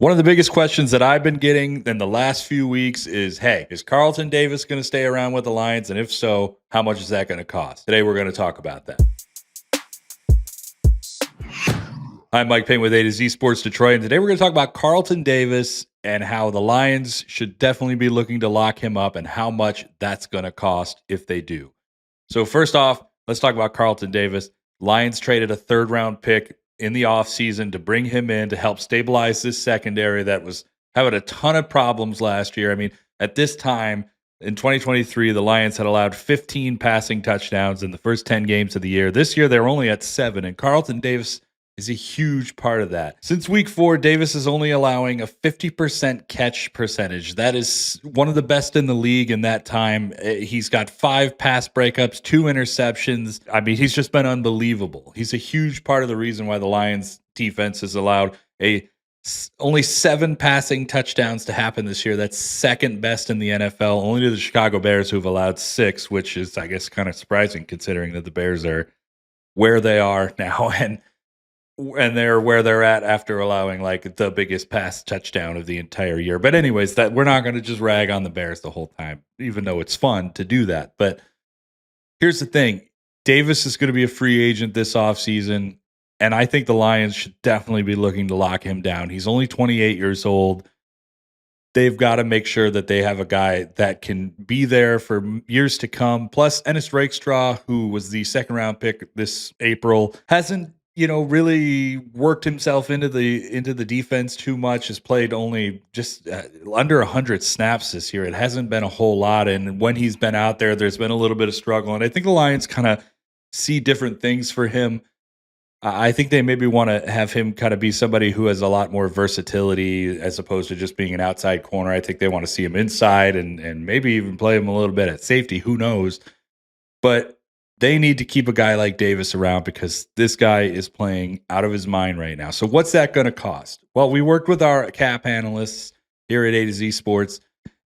One of the biggest questions that I've been getting in the last few weeks is, hey, is Carlton Davis going to stay around with the Lions? And if so, how much is that going to cost? Today, we're going to talk about that. I'm Mike Payton with A to Z Sports Detroit, and today we're going to talk about Carlton Davis and how the Lions should definitely be looking to lock him up and how much that's going to cost if they do. So first off, let's talk about Carlton Davis. Lions traded a third-round pick in the offseason to bring him in to help stabilize this secondary that was having a ton of problems last year. I mean, at this time in 2023, the Lions had allowed 15 passing touchdowns in the first 10 games of the year. This year, they were only at 7, and Carlton Davis is a huge part of that. Since week 4, Davis is only allowing a 50% catch percentage. That is one of the best in the league in that time. He's got 5 pass breakups, 2 interceptions. I mean, he's just been unbelievable. He's a huge part of the reason why the Lions defense has allowed only 7 passing touchdowns to happen this year. That's second best in the NFL, only to the Chicago Bears, who've allowed 6, which is, I guess, kind of surprising considering that the Bears are where they are now and they're where they're at after allowing like the biggest pass touchdown of the entire year. But anyways, that we're not going to just rag on the Bears the whole time, even though it's fun to do that. But here's the thing. Davis is going to be a free agent this offseason, and I think the Lions should definitely be looking to lock him down. He's only 28 years old. They've got to make sure that they have a guy that can be there for years to come. Plus, Ennis Rakestraw, who was the second-round pick this April, hasn't really worked himself into the defense too much. Has played only just under 100 snaps this year. It hasn't been a whole lot, and when he's been out there, there's been a little bit of struggle. And I think the Lions kind of see different things for him. I think they maybe want to have him kind of be somebody who has a lot more versatility as opposed to just being an outside corner. I think they want to see him inside and maybe even play him a little bit at safety. Who knows? But they need to keep a guy like Davis around because this guy is playing out of his mind right now. So what's that going to cost? Well, we worked with our cap analysts here at A to Z Sports,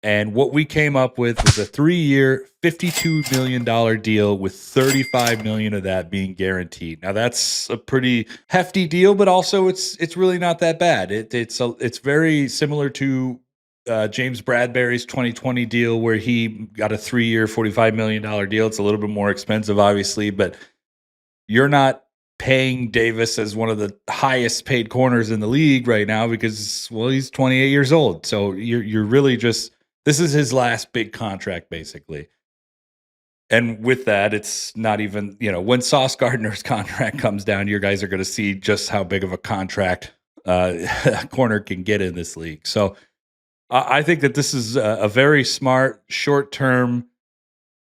and what we came up with was a 3-year, $52 million deal with $35 million of that being guaranteed. Now that's a pretty hefty deal, but also it's really not that bad. It's very similar to James Bradbury's 2020 deal where he got a 3-year, $45 million deal. It's a little bit more expensive, obviously, but you're not paying Davis as one of the highest paid corners in the league right now because, well, he's 28 years old. So you're really just, this is his last big contract, basically. And with that, it's not even, when Sauce Gardner's contract comes down, your guys are going to see just how big of a contract a corner can get in this league. So I think that this is a very smart, short-term,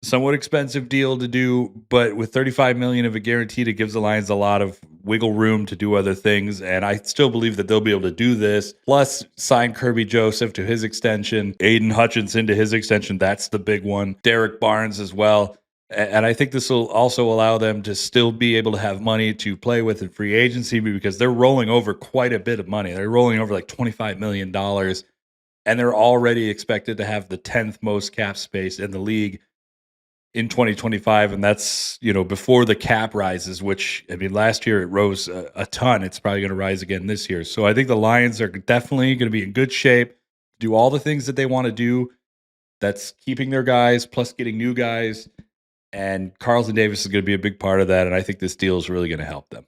somewhat expensive deal to do, but with $35 million of a guaranteed, it gives the Lions a lot of wiggle room to do other things, and I still believe that they'll be able to do this. Plus, sign Kirby Joseph to his extension, Aiden Hutchinson to his extension. That's the big one. Derek Barnes as well. And I think this will also allow them to still be able to have money to play with in free agency because they're rolling over quite a bit of money. They're rolling over like $25 million. And they're already expected to have the 10th most cap space in the league in 2025. And that's, before the cap rises, which, I mean, last year it rose a ton. It's probably going to rise again this year. So I think the Lions are definitely going to be in good shape, do all the things that they want to do. That's keeping their guys, plus getting new guys. And Carlton Davis is going to be a big part of that. And I think this deal is really going to help them.